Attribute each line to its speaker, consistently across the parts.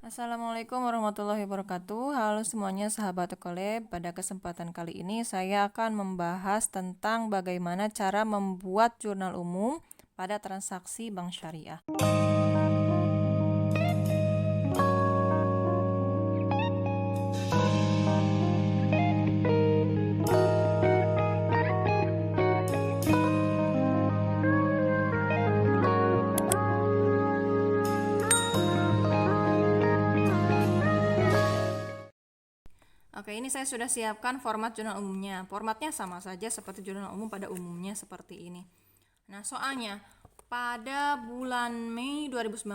Speaker 1: Assalamualaikum warahmatullahi wabarakatuh. Halo semuanya sahabat Ekolab. Pada kesempatan kali ini saya akan membahas tentang bagaimana cara membuat jurnal umum pada transaksi bank syariah. Oke, ini saya sudah siapkan format jurnal umumnya. Formatnya sama saja seperti jurnal umum pada umumnya seperti ini. Nah, soalnya pada bulan Mei 2019,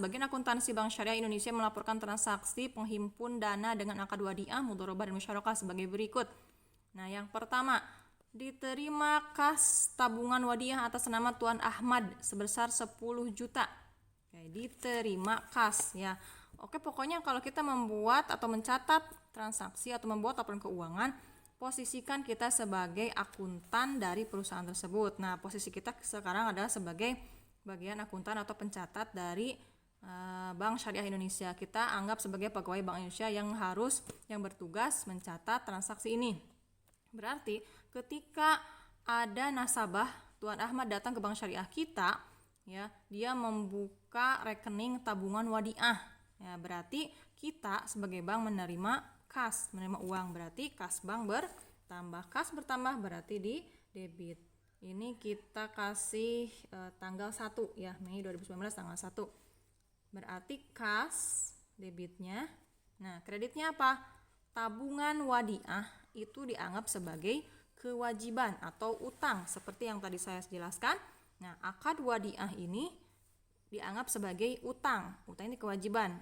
Speaker 1: Bagian Akuntansi Bank Syariah Indonesia melaporkan transaksi penghimpun dana dengan angka 2 diah, mudharabah, dan musyarakah sebagai berikut. Nah, yang pertama, diterima kas tabungan wadiah atas nama Tuan Ahmad sebesar 10 juta. Oke, diterima kas ya. Oke, pokoknya kalau kita membuat atau mencatat transaksi atau membuat laporan keuangan, posisikan kita sebagai akuntan dari perusahaan tersebut. Nah, posisi kita sekarang adalah sebagai bagian akuntan atau pencatat dari Bank Syariah Indonesia. Kita anggap sebagai pegawai Bank Indonesia yang bertugas mencatat transaksi ini. Berarti ketika ada nasabah Tuan Ahmad datang ke Bank Syariah kita, ya, dia membuka rekening tabungan wadiah. Ya, berarti kita sebagai bank menerima kas, menerima uang, berarti kas bank bertambah. Kas bertambah berarti di debit. Ini kita kasih tanggal 1 ya, Mei 2019 tanggal 1. Berarti kas debitnya. Nah, kreditnya apa? Tabungan wadiah itu dianggap sebagai kewajiban atau utang seperti yang tadi saya jelaskan. Nah, akad wadiah ini dianggap sebagai utang. Utang ini kewajiban.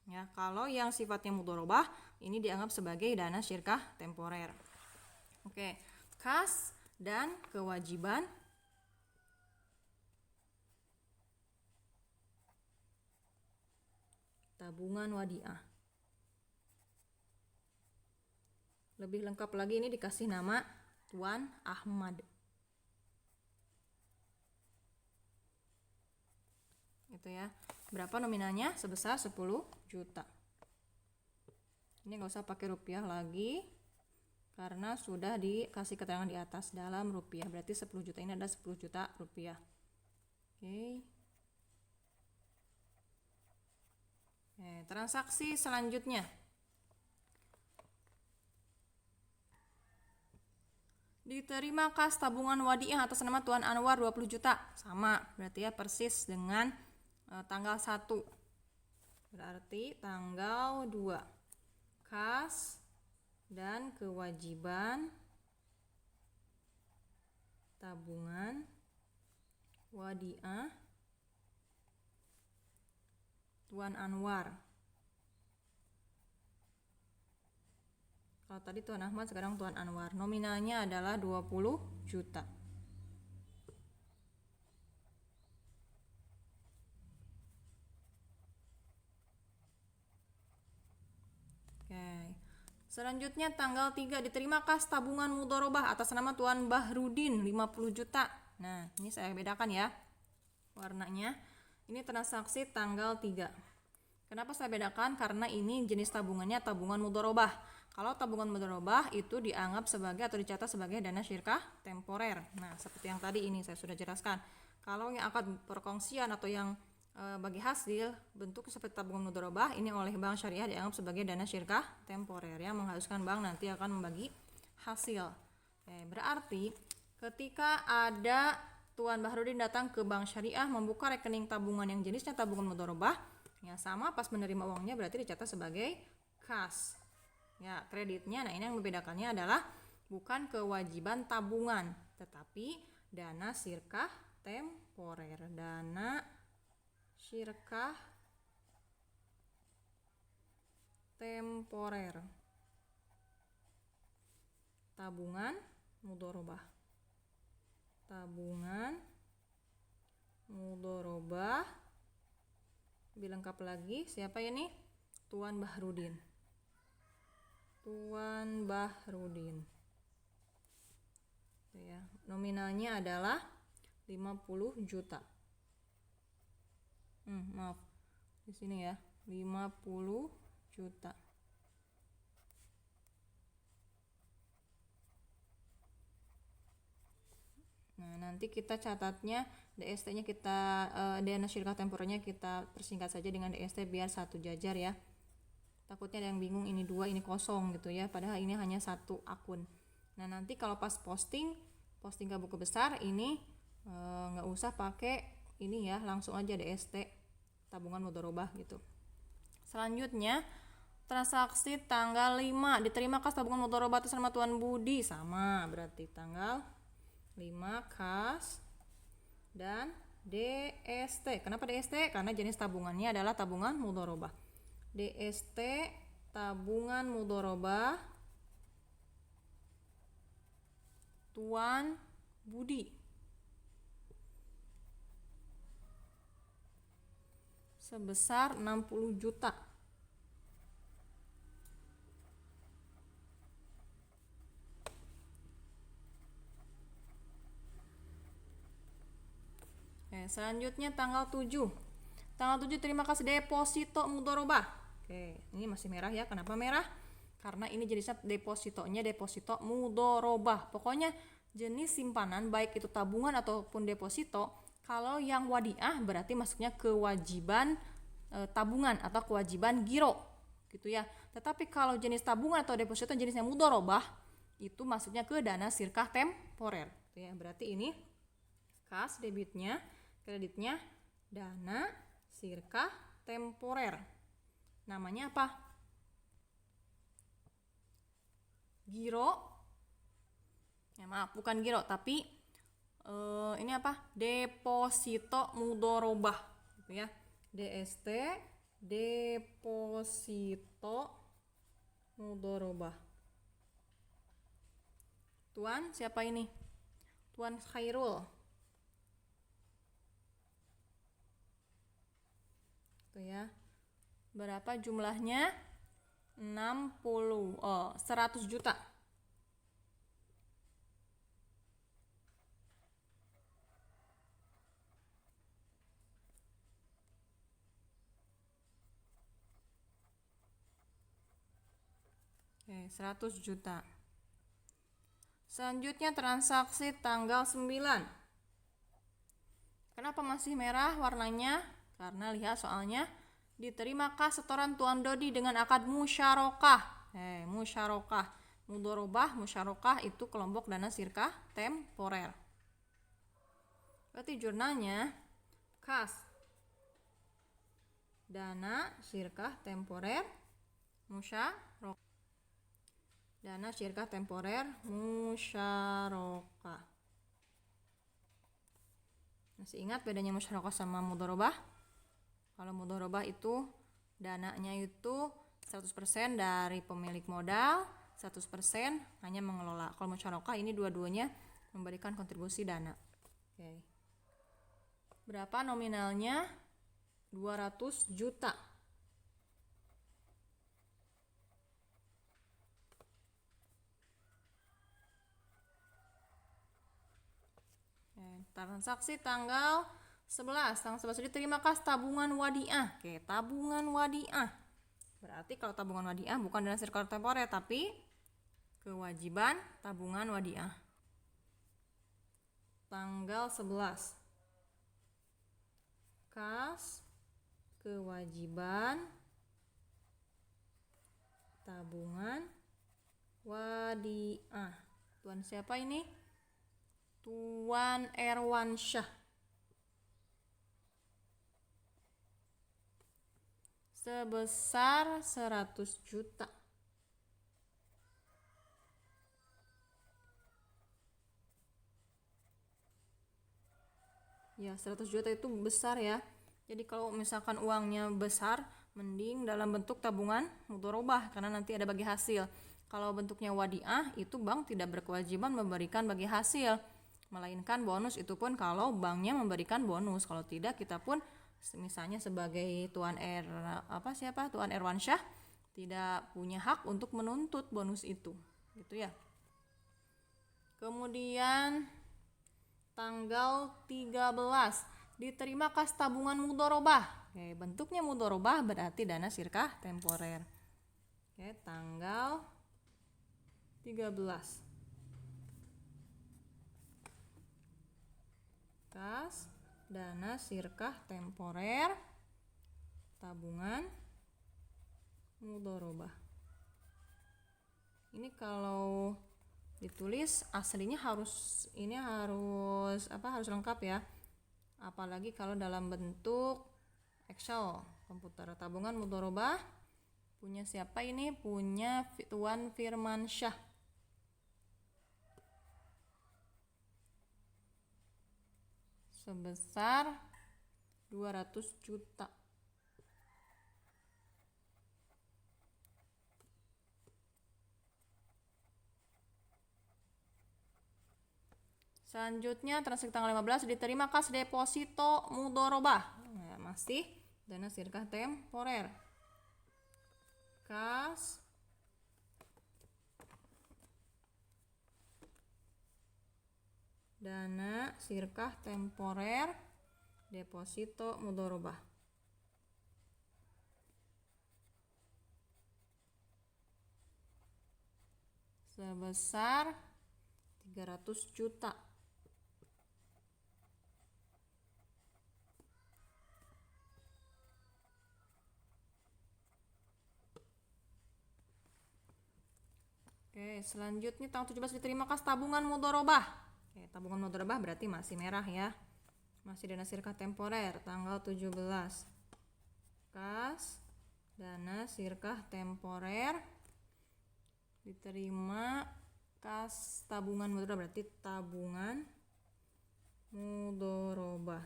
Speaker 1: Ya, kalau yang sifatnya mudharabah ini dianggap sebagai dana syirkah temporer. Oke, kas dan kewajiban tabungan wadiah. Lebih lengkap lagi ini dikasih nama Tuan Ahmad. Itu ya. Berapa nominalnya? Sebesar 10 juta. Ini nggak usah pakai rupiah lagi karena sudah dikasih keterangan di atas dalam rupiah. Berarti 10 juta ini ada 10 juta rupiah. Oke. Transaksi selanjutnya. Diterima kas tabungan wadiah atas nama Tuan Anwar 20 juta. Sama, berarti ya persis dengan tanggal 1. Berarti tanggal 2. Kas dan kewajiban tabungan wadiah Tuan Anwar. Kalau tadi Tuan Ahmad, sekarang Tuan Anwar. Nominalnya adalah 20 juta. Oke. Selanjutnya tanggal 3 diterima kas tabungan mudharabah atas nama Tuan Bahrudin 50 juta. Nah, ini saya bedakan ya warnanya. Ini transaksi tanggal 3. Kenapa saya bedakan? Karena ini jenis tabungannya tabungan mudharabah. Kalau tabungan mudharabah itu dianggap sebagai atau dicatat sebagai dana syirkah temporer. Nah, seperti yang tadi ini saya sudah jelaskan. Kalau yang akad perkongsian atau yang bagi hasil bentuk seperti tabungan mudharabah ini oleh bank syariah dianggap sebagai dana syirkah temporer yang mengharuskan bank nanti akan membagi hasil. Berarti ketika ada Tuan Bahrudin datang ke bank syariah membuka rekening tabungan yang jenisnya tabungan mudharabah, ya sama pas menerima uangnya berarti dicatat sebagai kas. Ya, kreditnya, nah ini yang membedakannya adalah bukan kewajiban tabungan, tetapi dana syirkah temporer. Dana syirkah temporer. Tabungan mudharabah. Tabungan mudharabah. Lebih lengkap lagi, siapa ini? Tuan Bahrudin. Tuan Bahrudin. Ya, nominalnya adalah 50 juta. Maaf. Di sini ya. 50 juta. Nah, nanti kita catatnya DST-nya kita dana syirkah temporernya kita persingkat saja dengan DST biar satu jajar ya. Takutnya ada yang bingung ini 2 ini kosong gitu ya, padahal ini hanya satu akun. Nah, nanti kalau pas posting ke buku besar ini nggak usah pakai ini ya, langsung aja DST tabungan mudharabah gitu. Selanjutnya transaksi tanggal 5 diterima kas tabungan mudharabah atas nama Tuan Budi, sama berarti tanggal 5 kas dan DST. Kenapa DST? Karena jenis tabungannya adalah tabungan mudharabah. DST tabungan mudharabah Tuan Budi sebesar 60 juta. Selanjutnya tanggal 7. Tanggal 7 terima kasih deposito mudharabah. Oke, ini masih merah ya. Kenapa merah? Karena ini jenisnya depositonya deposito mudharabah. Pokoknya jenis simpanan baik itu tabungan ataupun deposito, kalau yang wadiah berarti masuknya kewajiban tabungan atau kewajiban giro gitu ya. Tetapi kalau jenis tabungan atau deposito jenisnya mudharabah itu masuknya ke dana sirkah temporer gitu ya. Berarti ini kas debitnya, kreditnya dana sirkah temporer. Namanya apa? Giro. Ya maaf, bukan giro tapi ini apa? Deposito mudharabah gitu ya. DST deposito mudharabah. Tuan siapa ini? Tuan Khairul. Tuh ya. Berapa jumlahnya? 100 juta. Oke, 100 juta. Selanjutnya transaksi tanggal 9. Kenapa masih merah warnanya? Karena lihat soalnya diterima kas setoran Tuan Dodi dengan akad musyarakah. Musyarakah, mudharabah, musyarakah itu kelompok dana sirkah temporer. Berarti jurnalnya kas dana sirkah temporer musyarakah. Dana sirkah temporer musyarakah. Masih ingat bedanya musyarakah sama mudharabah? Kalau mudharabah itu dananya itu 100% dari pemilik modal, 100% hanya mengelola. Kalau musyarakah ini dua-duanya memberikan kontribusi dana. Oke. Berapa nominalnya? 200 juta. Transaksi tanggal 11. Tanggal 11 diterima kas tabungan wadiah. Oke, tabungan wadiah. Berarti kalau tabungan wadiah bukan dana sirkah temporer tapi kewajiban tabungan wadiah. Tanggal 11. Kas kewajiban tabungan wadiah. Tuan siapa ini? Tuan Erwansyah. Sebesar 100 juta. Ya, 100 juta itu besar ya. Jadi kalau misalkan uangnya besar, mending dalam bentuk tabungan mudharabah karena nanti ada bagi hasil. Kalau bentuknya wadiah, itu bank tidak berkewajiban memberikan bagi hasil, melainkan bonus, itu pun kalau banknya memberikan bonus. Kalau tidak, kita pun misalnya sebagai Tuan Erwansyah tidak punya hak untuk menuntut bonus itu gitu ya. Kemudian tanggal 13 diterima kas tabungan mudharabah. Oke, bentuknya mudharabah berarti dana sirkah temporer. Oke, tanggal 13. Kas dana sirkah temporer tabungan mudharabah. Ini kalau ditulis aslinya harus harus lengkap ya. Apalagi kalau dalam bentuk Excel komputer. Tabungan mudharabah punya siapa ini? Punya Tuan Firmansyah. Sebesar 200 juta. Selanjutnya transaksi tanggal 15 diterima kas deposito mudharabah. Nah, masih dana sirkah temporer. Kas dana sirkah temporer deposito mudharabah. Sebesar 300 juta. Oke, selanjutnya tanggal 17 diterima kas tabungan mudharabah. Oke, tabungan mudharabah berarti masih merah ya. Masih dana sirkah temporer tanggal 17. Kas dana sirkah temporer diterima kas tabungan mudharabah berarti tabungan mudharabah.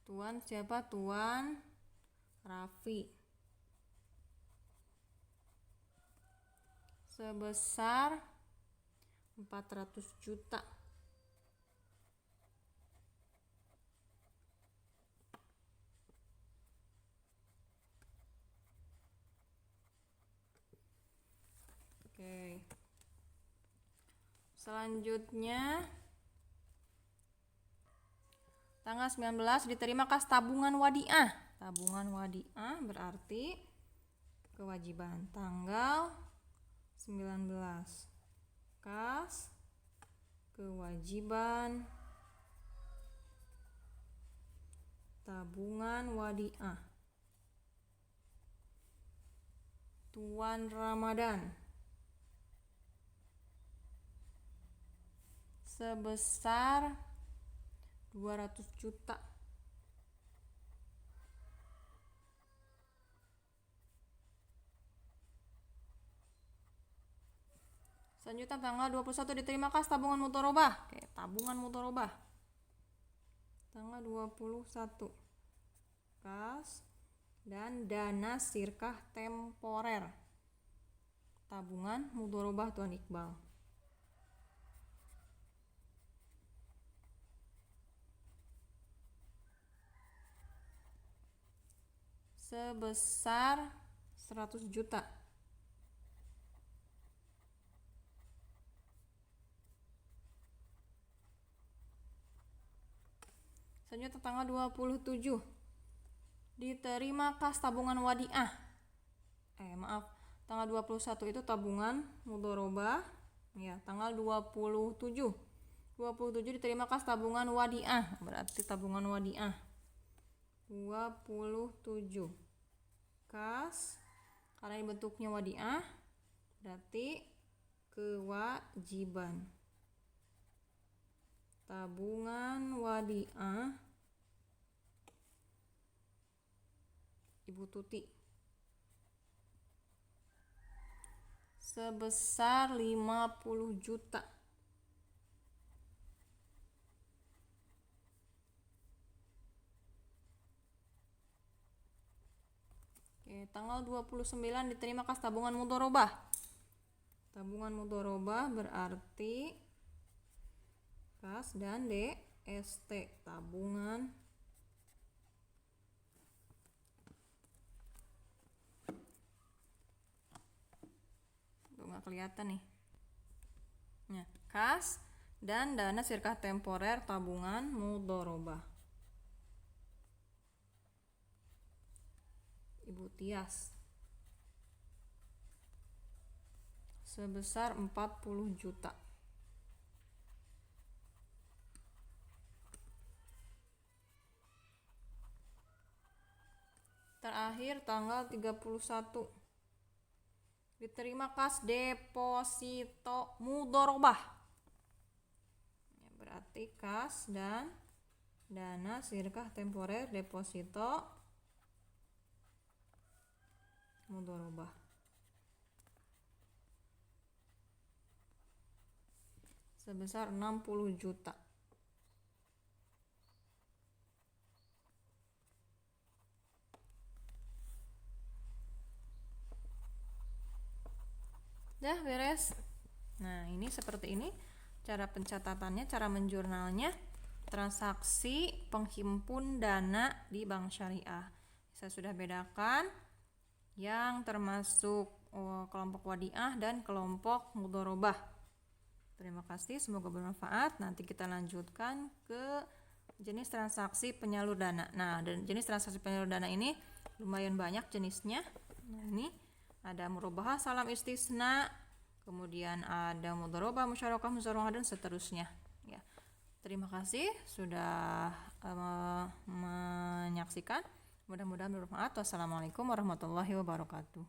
Speaker 1: Tuan siapa? Tuan Raffi. Sebesar 400 juta. Oke. Selanjutnya tanggal 19 diterima kas tabungan wadiah. Tabungan wadiah berarti kewajiban. Tanggal 19. Kas kewajiban tabungan wadiah. Tuan Ramadan. Sebesar 200 juta. Selanjutnya tanggal 21 diterima kas tabungan mudharabah. Oke, tabungan mudharabah. Tanggal 21. Kas dan dana sirkah temporer. Tabungan mudharabah Tuan Iqbal. Sebesar 100 juta. Selanjutnya tanggal 27 diterima kas tabungan wadiah. Tanggal 21 itu tabungan mudharabah. Ya, tanggal 27 diterima kas tabungan wadiah. Berarti tabungan wadiah 27. Kas karena ini bentuknya wadiah berarti kewajiban. Tabungan wadiah Ibu Tuti sebesar 50 juta. Oke, tanggal 29 diterima kas tabungan mudharabah. Tabungan mudharabah berarti kas dan DST tabungan nggak kelihatan nih. Nah, kas dan dana sirkah temporer tabungan mudharabah. Ibu Tias sebesar 40 juta. Terakhir tanggal 31 diterima kas deposito mudharabah. Ya, berarti kas dan dana sirkah temporer deposito mudharabah. Sebesar 60 juta. Dah beres. Nah, ini seperti ini cara pencatatannya, cara menjurnalnya. Transaksi penghimpun dana di bank syariah. Saya sudah bedakan yang termasuk kelompok wadiah dan kelompok mudharabah. Terima kasih, semoga bermanfaat. Nanti kita lanjutkan ke jenis transaksi penyalur dana. Nah, dan jenis transaksi penyalur dana ini lumayan banyak jenisnya. Nah, ini ada murabahah, salam istisna, kemudian ada mudharabah, musyarakah, muzarahah, dan seterusnya. Ya, terima kasih sudah menyaksikan. Mudah-mudahan bermanfaat. Wassalamualaikum warahmatullahi wabarakatuh.